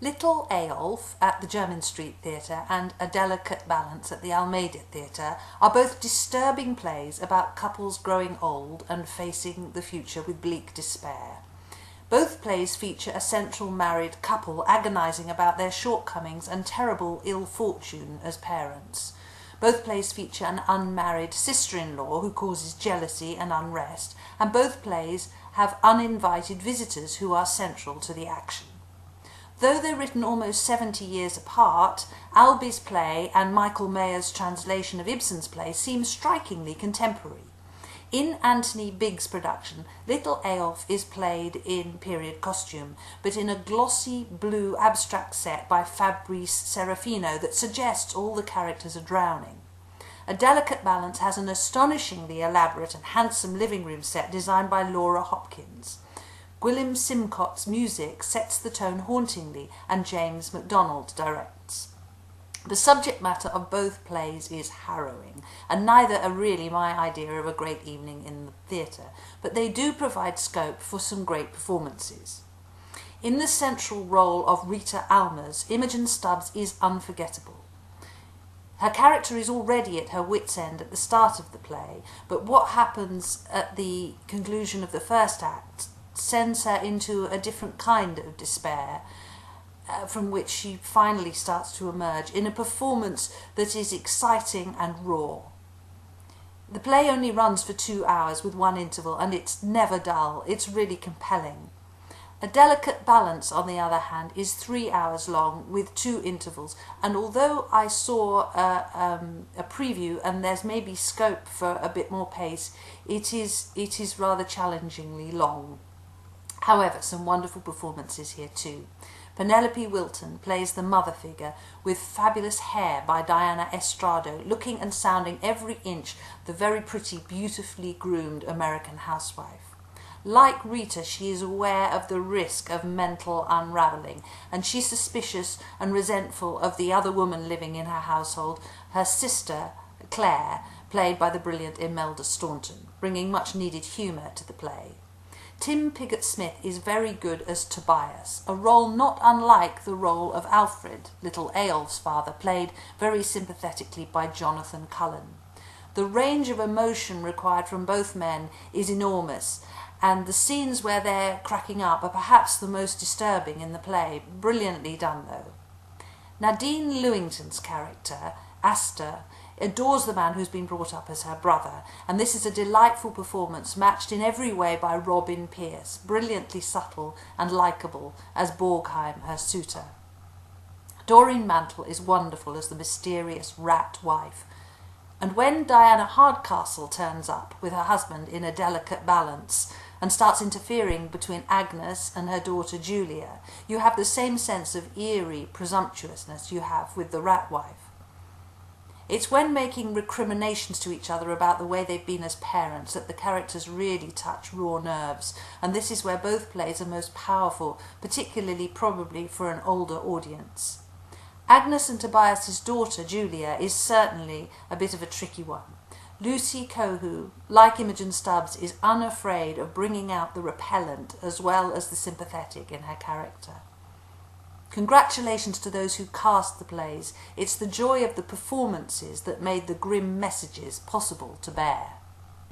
Little Eyolf at the Jermyn Street Theatre and A Delicate Balance at the Almeida Theatre are both disturbing plays about couples growing old and facing the future with bleak despair. Both plays feature a central married couple agonising about their shortcomings and terrible ill fortune as parents. Both plays feature an unmarried sister-in-law who causes jealousy and unrest, and both plays have uninvited visitors who are central to the action. Though they're written almost 70 years apart, Alby's play and Michael Mayer's translation of Ibsen's play seem strikingly contemporary. In Anthony Biggs' production, Little Eyolf is played in period costume, but in a glossy blue abstract set by Fabrice Serafino that suggests all the characters are drowning. A Delicate Balance has an astonishingly elaborate and handsome living room set designed by Laura Hopkins. Gwilym Simcott's music sets the tone hauntingly, and James MacDonald directs. The subject matter of both plays is harrowing, and neither are really my idea of a great evening in the theatre, but they do provide scope for some great performances. In the central role of Rita Almers, Imogen Stubbs is unforgettable. Her character is already at her wit's end at the start of the play, but what happens at the conclusion of the first act sends her into a different kind of despair, from which she finally starts to emerge in a performance that is exciting and raw. The play only runs for 2 hours with one interval, and it's never dull. It's really compelling. A Delicate Balance, on the other hand, is 3 hours long with 2 intervals, and although I saw a preview and there's maybe scope for a bit more pace, it is rather challengingly long. However, some wonderful performances here too. Penelope Wilton plays the mother figure with fabulous hair by Diana Estrado, looking and sounding every inch the very pretty, beautifully groomed American housewife. Like Rita, she is aware of the risk of mental unravelling, and she's suspicious and resentful of the other woman living in her household, her sister, Claire, played by the brilliant Imelda Staunton, bringing much needed humour to the play. Tim Pigott-Smith is very good as Tobias, a role not unlike the role of Alfred, Little Eyolf's father, played very sympathetically by Jonathan Cullen. The range of emotion required from both men is enormous, and the scenes where they're cracking up are perhaps the most disturbing in the play, brilliantly done though. Nadine Lewington's character, Asta, adores the man who's been brought up as her brother, and this is a delightful performance matched in every way by Robin Pierce, brilliantly subtle and likeable as Borgheim, her suitor. Doreen Mantle is wonderful as the mysterious rat wife, and when Diana Hardcastle turns up with her husband in A Delicate Balance and starts interfering between Agnes and her daughter Julia, you have the same sense of eerie presumptuousness you have with the rat wife. It's when making recriminations to each other about the way they've been as parents that the characters really touch raw nerves, and this is where both plays are most powerful, particularly probably for an older audience. Agnes and Tobias's daughter, Julia, is certainly a bit of a tricky one. Lucy Cohu, like Imogen Stubbs, is unafraid of bringing out the repellent as well as the sympathetic in her character. Congratulations to those who cast the plays. It's the joy of the performances that made the grim messages possible to bear.